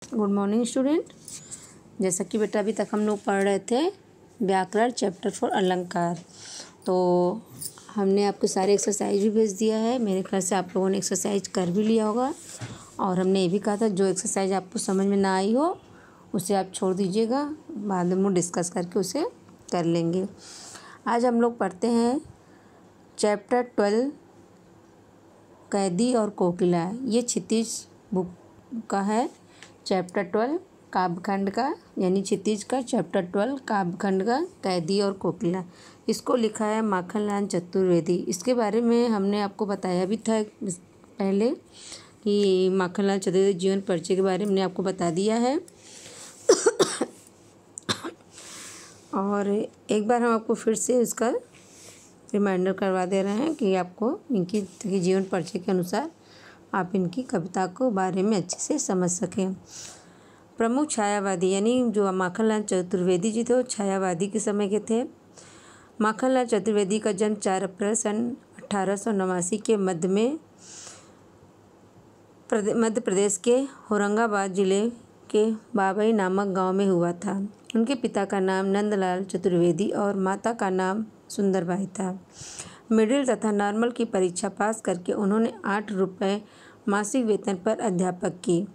Good morning student. जैसा कि बेटा अभी तक हम लोग पढ़ रहे थे व्याकरण चैप्टर 4 अलंकार। तो हमने आपको सारे एक्सरसाइज भी भेज दिया है। मेरे ख्याल से आप लोगों ने एक्सरसाइज कर भी लिया होगा। और हमने ये भी कहा था जो एक्सरसाइज आपको समझ में ना आई हो उसे आप छोड़ दीजिएगा, बाद में हम डिस्कस करके उसे कर लेंगे। आज हम लोग पढ़ते हैं चैप्टर 12 कैदी और कोकिला। ये क्षितिज बुक का है। चैप्टर 12 काव्यखंड का, यानी क्षितिज का चैप्टर 12 काव्यखंड का कैदी और कोकिला। इसको लिखा है माखनलाल चतुर्वेदी। इसके बारे में हमने आपको बताया भी था पहले कि माखनलाल चतुर्वेदी जीवन परिचय के बारे में हमने आपको बता दिया है। और एक बार हम आपको फिर से इसका रिमाइंडर करवा दे रहे हैं कि आपको इनकी जीवन परिचय के अनुसार आप इनकी कविता को बारे में अच्छे से समझ सकें। प्रमुख छायावादी, यानी जो माखनलाल चतुर्वेदी जी थे वो छायावादी के समय के थे। माखनलाल चतुर्वेदी का जन्म 4 अप्रैल सन 1889 के मध्य प्रदेश के औरंगाबाद जिले के बाबई नामक गांव में हुआ था। उनके पिता का नाम नंदलाल चतुर्वेदी और माता का नाम सुंदरबाई था। मिडिल तथा नॉर्मल की परीक्षा पास करके उन्होंने 8 रुपये मासिक वेतन पर अध्यापक की।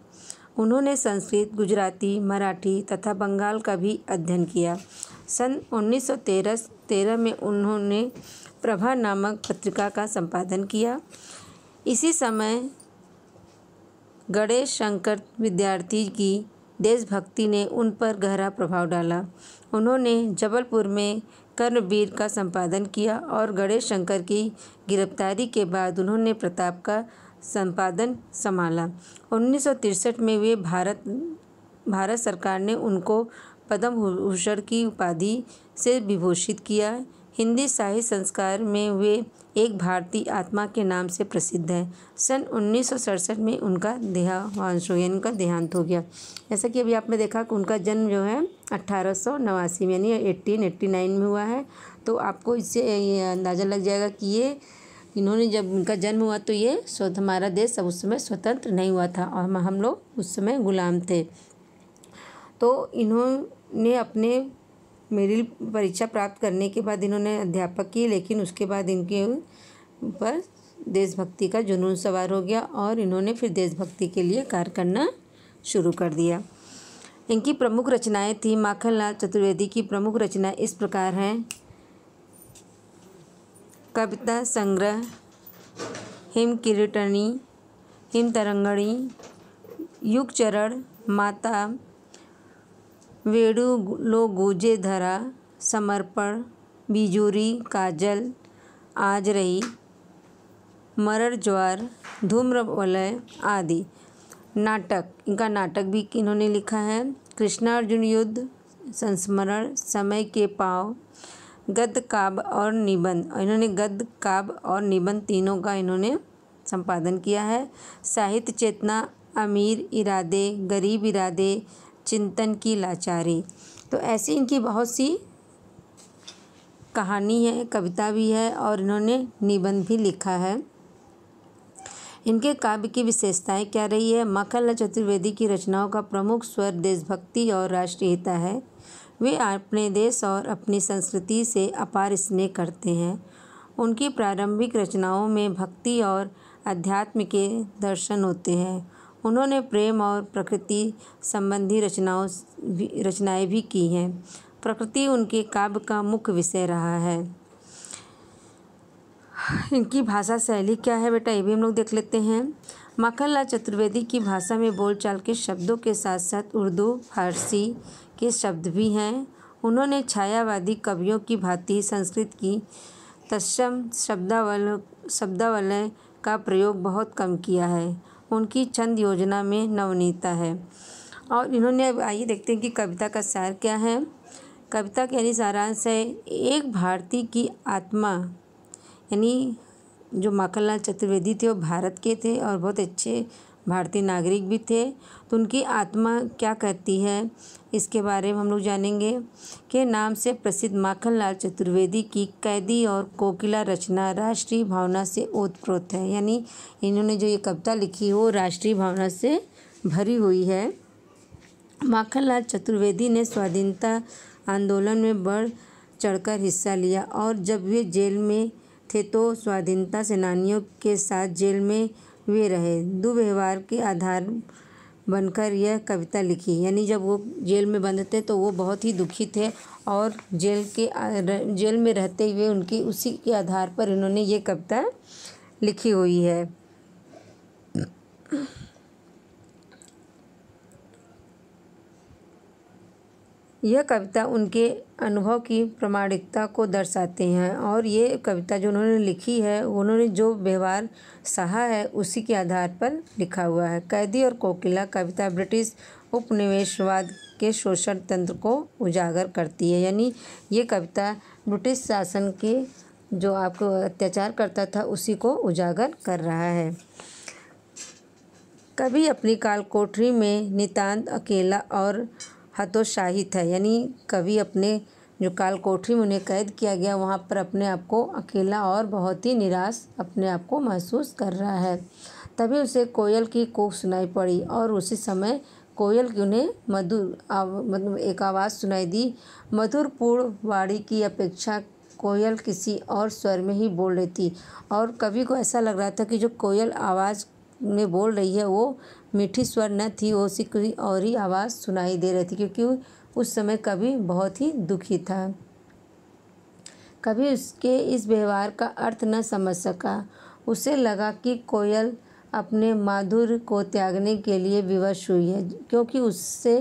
उन्होंने संस्कृत, गुजराती, मराठी तथा बंगाल का भी अध्ययन किया। सन 1913 में उन्होंने प्रभा नामक पत्रिका का संपादन किया। इसी समय गणेश शंकर विद्यार्थी की देशभक्ति ने उन पर गहरा प्रभाव डाला। उन्होंने जबलपुर में कर्मवीर का संपादन किया और गणेश शंकर की गिरफ्तारी के बाद उन्होंने प्रताप का संपादन संभाला। 1963 में वे भारत सरकार ने उनको पद्म भूषण की उपाधि से विभूषित किया। हिंदी साहित्य संस्कार में वे एक भारतीय आत्मा के नाम से प्रसिद्ध हैं। सन 1967 में उनका देहांत हो गया। जैसा कि अभी आपने देखा कि उनका जन्म जो है 1889 में, यानी 1889 में हुआ है। तो आपको इससे ये अंदाज़ा लग जाएगा कि इन्होंने जब उनका जन्म हुआ तो ये हमारा देश उस समय स्वतंत्र नहीं हुआ था और हम लोग उस समय गुलाम थे। तो इन्होंने अपने मेरिल परीक्षा प्राप्त करने के बाद इन्होंने अध्यापक की, लेकिन उसके बाद इनके ऊपर देशभक्ति का जुनून सवार हो गया और इन्होंने फिर देशभक्ति के लिए कार्य करना शुरू कर दिया। इनकी प्रमुख रचनाएं थी। माखनलाल चतुर्वेदी की प्रमुख रचनाएं इस प्रकार हैं। कविता संग्रह, हिम किरीटनी, हिम तरंगणी, युगचरण, माता, वेणु लो गूंजे धरा, समर्पण, बिजूरी, काजल, आज रही, मरड़ ज्वार, धूम्रवलय आदि। नाटक, इनका नाटक भी इन्होंने लिखा है। कृष्णार्जुन युद्ध, संस्मरण, समय के पाँव, गद्य, काव्य और निबंध। इन्होंने गद्य, काव्य और निबंध तीनों का इन्होंने संपादन किया है। साहित्य चेतना, अमीर इरादे, गरीब इरादे, चिंतन की लाचारी। तो ऐसी इनकी बहुत सी कहानी है, कविता भी है और इन्होंने निबंध भी लिखा है। इनके काव्य की विशेषताएं क्या रही है? माखनलाल चतुर्वेदी की रचनाओं का प्रमुख स्वर देशभक्ति और राष्ट्रीयता है। वे अपने देश और अपनी संस्कृति से अपार स्नेह करते हैं। उनकी प्रारंभिक रचनाओं में भक्ति और अध्यात्म के दर्शन होते हैं। उन्होंने प्रेम और प्रकृति संबंधी रचनाएं भी की हैं। प्रकृति उनके काव्य का मुख्य विषय रहा है। इनकी भाषा शैली क्या है बेटा, ये भी हम लोग देख लेते हैं। माखनलाल चतुर्वेदी की भाषा में बोलचाल के शब्दों के साथ साथ उर्दू, फारसी के शब्द भी हैं। उन्होंने छायावादी कवियों की भांति संस्कृत की तत्सम शब्दावलय का प्रयोग बहुत कम किया है। उनकी छंद योजना में नवनीता है। और इन्होंने, अब आइए देखते हैं कि कविता का सार क्या है। कविता के यानी सारांश है, एक भारतीय की आत्मा, यानी जो माखनलाल चतुर्वेदी थे वो भारत के थे और बहुत अच्छे भारतीय नागरिक भी थे। तो उनकी आत्मा क्या कहती है इसके बारे में हम लोग जानेंगे। के नाम से प्रसिद्ध माखनलाल चतुर्वेदी की कैदी और कोकिला रचना राष्ट्रीय भावना से ओतप्रोत है। यानी इन्होंने जो ये कविता लिखी वो राष्ट्रीय भावना से भरी हुई है। माखनलाल चतुर्वेदी ने स्वाधीनता आंदोलन में बढ़ चढ़कर हिस्सा लिया और जब वे जेल में थे तो स्वाधीनता सेनानियों के साथ जेल में वे रहे। दुर्व्यवहार के आधार बनकर यह कविता लिखी। यानी जब वो जेल में बंद थे तो वो बहुत ही दुखी थे और जेल में रहते हुए उनकी उसी के आधार पर इन्होंने ये कविता लिखी हुई है। यह कविता उनके अनुभव की प्रामाणिकता को दर्शाते हैं और ये कविता जो उन्होंने लिखी है उन्होंने जो व्यवहार सहा है उसी के आधार पर लिखा हुआ है। कैदी और कोकिला कविता ब्रिटिश उपनिवेशवाद के शोषण तंत्र को उजागर करती है। यानी ये कविता ब्रिटिश शासन के जो आपको अत्याचार करता था उसी को उजागर कर रहा है। कवि अपनी कालकोठरी में नितांत अकेला और हतोत्साहित है। यानी कवि अपने जो कालकोठरी में उन्हें कैद किया गया वहाँ पर अपने आप को अकेला और बहुत ही निराश अपने आप को महसूस कर रहा है। तभी उसे कोयल की कूक सुनाई पड़ी और उसी समय कोयल की उन्हें मतलब एक आवाज़ सुनाई दी। मधुर पूर्ण वाणी की अपेक्षा कोयल किसी और स्वर में ही बोल रही थी और कवि को ऐसा लग रहा था कि जो कोयल आवाज़ में बोल रही है वो मीठी स्वर न थी, वो उसी कोई और ही आवाज़ सुनाई दे रही थी क्योंकि उस समय कवि बहुत ही दुखी था। कवि उसके इस व्यवहार का अर्थ न समझ सका। उसे लगा कि कोयल अपने माधुर्य को त्यागने के लिए विवश हुई है क्योंकि उससे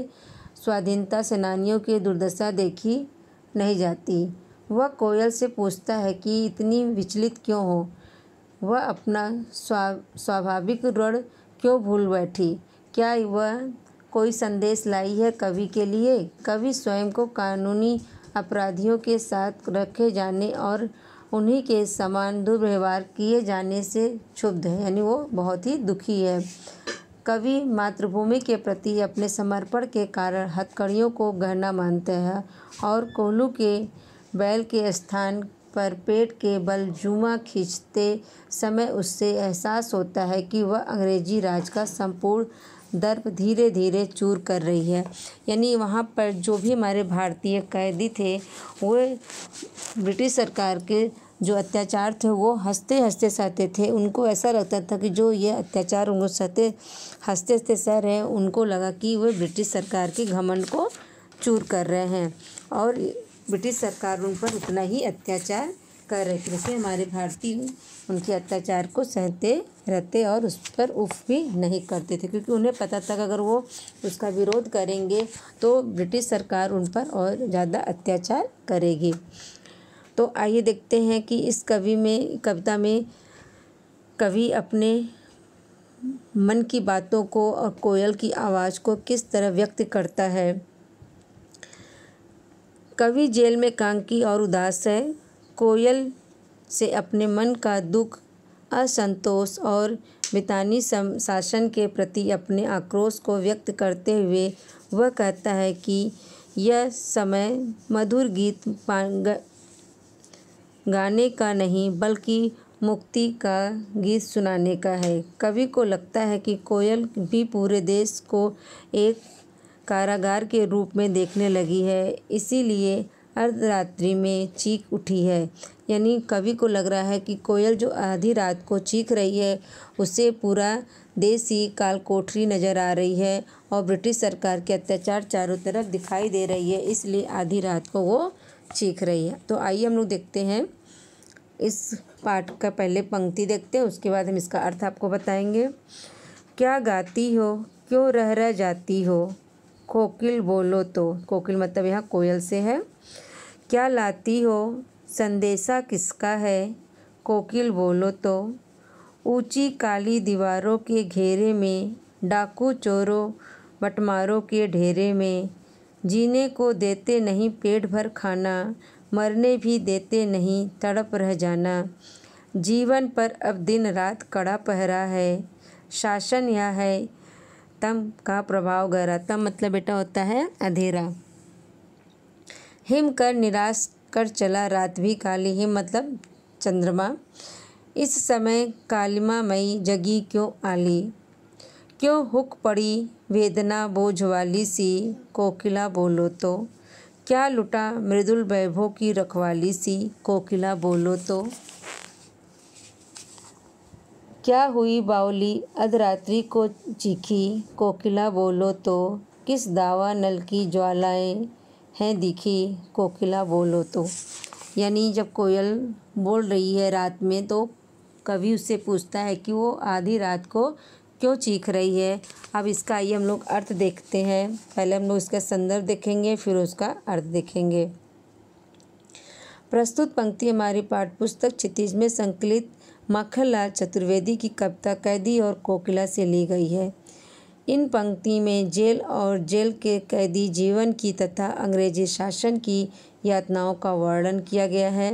स्वाधीनता सेनानियों की दुर्दशा देखी नहीं जाती। वह कोयल से पूछता है कि इतनी विचलित क्यों हो, वह अपना स्वाभाविक ऋण क्यों भूल बैठी, क्या वह कोई संदेश लाई है कवि के लिए। कवि स्वयं को कानूनी अपराधियों के साथ रखे जाने और उन्हीं के समान दुर्व्यवहार किए जाने से क्षुब्ध है। यानी वो बहुत ही दुखी है। कवि मातृभूमि के प्रति अपने समर्पण के कारण हथकड़ियों को गहना मानते हैं और कोल्हू के बैल के स्थान पर पेट के बल जूमा खींचते समय उससे एहसास होता है कि वह अंग्रेजी राज का संपूर्ण दर्प धीरे धीरे चूर कर रही है। यानी वहाँ पर जो भी हमारे भारतीय कैदी थे वो ब्रिटिश सरकार के जो अत्याचार थे वो हंसते हंसते सहते थे। उनको ऐसा लगता था कि जो ये अत्याचार उनको हंसते हंसते सह रहे हैं, उनको लगा कि वो ब्रिटिश सरकार के घमंड को चूर कर रहे हैं और ब्रिटिश सरकार उन पर उतना ही अत्याचार कर रही थी। जैसे हमारे भारतीय उनके अत्याचार को सहते रहते और उस पर उफ भी नहीं करते थे क्योंकि उन्हें पता था कि अगर वो उसका विरोध करेंगे तो ब्रिटिश सरकार उन पर और ज़्यादा अत्याचार करेगी। तो आइए देखते हैं कि इस कविता में कवि अपने मन की बातों को और कोयल की आवाज़ को किस तरह व्यक्त करता है। कवि जेल में कांकी और उदास है। कोयल से अपने मन का दुख, असंतोष और ब्रितानी शासन के प्रति अपने आक्रोश को व्यक्त करते हुए वह कहता है कि यह समय मधुर गीत गाने का नहीं बल्कि मुक्ति का गीत सुनाने का है। कवि को लगता है कि कोयल भी पूरे देश को एक कारागार के रूप में देखने लगी है, इसीलिए अर्धरात्रि में चीख उठी है। यानी कवि को लग रहा है कि कोयल जो आधी रात को चीख रही है उसे पूरा देश ही कालकोठरी नज़र आ रही है और ब्रिटिश सरकार के अत्याचार चारों तरफ दिखाई दे रही है, इसलिए आधी रात को वो चीख रही है। तो आइए हम लोग देखते हैं इस पाठ का पहले पंक्ति देखते हैं, उसके बाद हम इसका अर्थ आपको बताएंगे। क्या गाती हो, क्यों रह जाती हो, कोकिल बोलो तो। कोकिल मतलब यहाँ कोयल से है। क्या लाती हो, संदेशा किसका है, कोकिल बोलो तो। ऊंची काली दीवारों के घेरे में, डाकू चोरों बटमारों के ढेरे में, जीने को देते नहीं पेट भर खाना, मरने भी देते नहीं तड़प रह जाना। जीवन पर अब दिन रात कड़ा पहरा है, शासन यह है तम का प्रभाव गहरा। तम मतलब बेटा होता है अंधेरा। हिम कर निराश कर चला रात भी काली। हिम मतलब चंद्रमा। इस समय कालिमा मई जगी क्यों आली, क्यों हुक पड़ी वेदना बोझ वाली सी कोकिला बोलो तो, क्या लुटा मृदुल वैभव की रखवाली सी कोकिला बोलो तो, क्या हुई बावली अधरात्रि को चीखी कोकिला बोलो तो, किस दावा नल की ज्वालाएं हैं दिखी कोकिला बोलो तो। यानी जब कोयल बोल रही है रात में तो कवि उससे पूछता है कि वो आधी रात को क्यों चीख रही है। अब इसका आइए हम लोग अर्थ देखते हैं। पहले हम लोग इसका संदर्भ देखेंगे, फिर उसका अर्थ देखेंगे। प्रस्तुत पंक्ति हमारी पाठ्यपुस्तक क्षितिज में संकलित माखनलाल चतुर्वेदी की कविता कैदी और कोकिला से ली गई है। इन पंक्ति में जेल और जेल के कैदी जीवन की तथा अंग्रेजी शासन की यातनाओं का वर्णन किया गया है।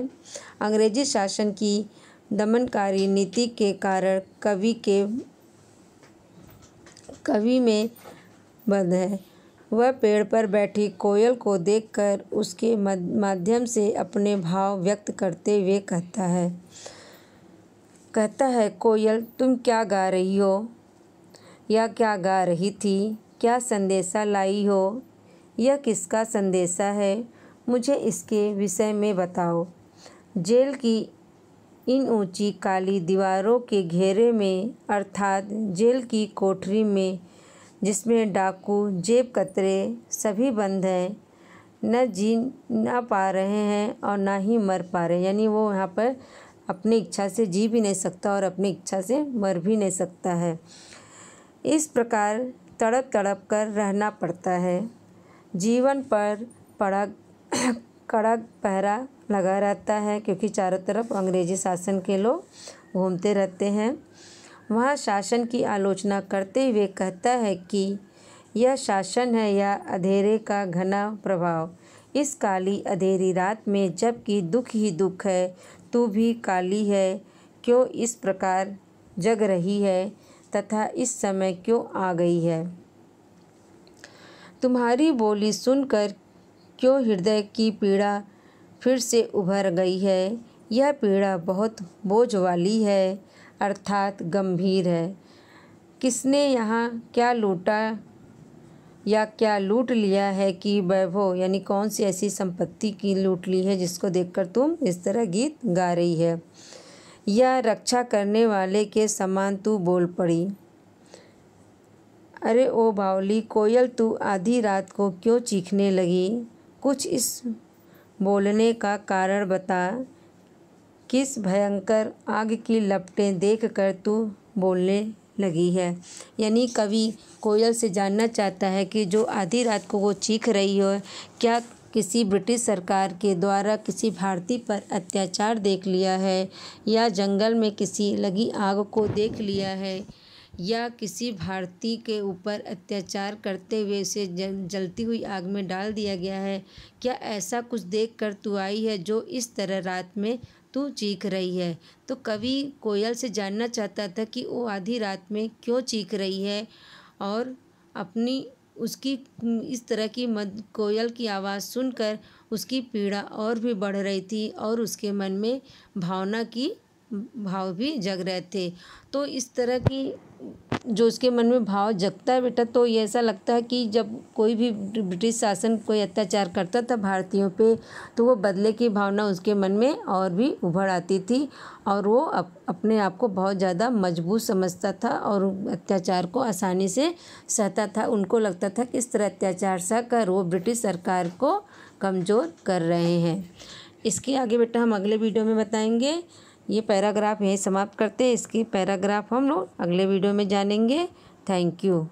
अंग्रेजी शासन की दमनकारी नीति के कारण कवि में बंध है। वह पेड़ पर बैठी कोयल को देखकर उसके माध्यम से अपने भाव व्यक्त करते हुए कहता है कोयल तुम क्या गा रही हो या क्या गा रही थी, क्या संदेशा लाई हो, यह किसका संदेशा है, मुझे इसके विषय में बताओ। जेल की इन ऊंची काली दीवारों के घेरे में अर्थात जेल की कोठरी में जिसमें डाकू जेब कतरे सभी बंद हैं, न जी ना पा रहे हैं और ना ही मर पा रहे हैं। यानी वो यहाँ पर अपनी इच्छा से जी भी नहीं सकता और अपनी इच्छा से मर भी नहीं सकता है। इस प्रकार तड़प तड़प कर रहना पड़ता है। जीवन पर कड़क पहरा लगा रहता है क्योंकि चारों तरफ अंग्रेजी शासन के लोग घूमते रहते हैं। वह शासन की आलोचना करते हुए कहता है कि यह शासन है या अंधेरे का घना प्रभाव। इस काली अंधेरी रात में जबकि दुख ही दुख है, तू भी काली है, क्यों इस प्रकार जग रही है तथा इस समय क्यों आ गई है। तुम्हारी बोली सुनकर क्यों हृदय की पीड़ा फिर से उभर गई है। यह पीड़ा बहुत बोझ वाली है अर्थात गंभीर है। किसने यहाँ क्या लूटा या क्या लूट लिया है कि वैभव, यानी कौन सी ऐसी संपत्ति की लूट ली है जिसको देखकर तुम इस तरह गीत गा रही है। या रक्षा करने वाले के समान तू बोल पड़ी। अरे ओ बावली कोयल तू आधी रात को क्यों चीखने लगी, कुछ इस बोलने का कारण बता। किस भयंकर आग की लपटें देखकर तू बोलने लगी है। यानी कवि कोयल से जानना चाहता है कि जो आधी रात को वो चीख रही हो, क्या किसी ब्रिटिश सरकार के द्वारा किसी भारतीय पर अत्याचार देख लिया है, या जंगल में किसी लगी आग को देख लिया है, या किसी भारतीय के ऊपर अत्याचार करते हुए उसे जलती हुई आग में डाल दिया गया है। क्या ऐसा कुछ देखकर तू आई है जो इस तरह रात में तू चीख रही है। तो कवि कोयल से जानना चाहता था कि वो आधी रात में क्यों चीख रही है और अपनी उसकी इस तरह की कोयल की आवाज़ सुनकर उसकी पीड़ा और भी बढ़ रही थी और उसके मन में भाव भी जग रहे थे। तो इस तरह की जो उसके मन में भाव जगता है बेटा, तो ये ऐसा लगता है कि जब कोई भी ब्रिटिश शासन कोई अत्याचार करता था भारतीयों पे, तो वो बदले की भावना उसके मन में और भी उभर आती थी और वो अपने आप को बहुत ज़्यादा मजबूत समझता था और अत्याचार को आसानी से सहता था। उनको लगता था कि इस तरह अत्याचार सहकर वो ब्रिटिश सरकार को कमज़ोर कर रहे हैं। इसके आगे बेटा हम अगले वीडियो में बताएंगे। ये पैराग्राफ यहीं समाप्त करते हैं। इसकी पैराग्राफ हम लोग अगले वीडियो में जानेंगे। Thank you.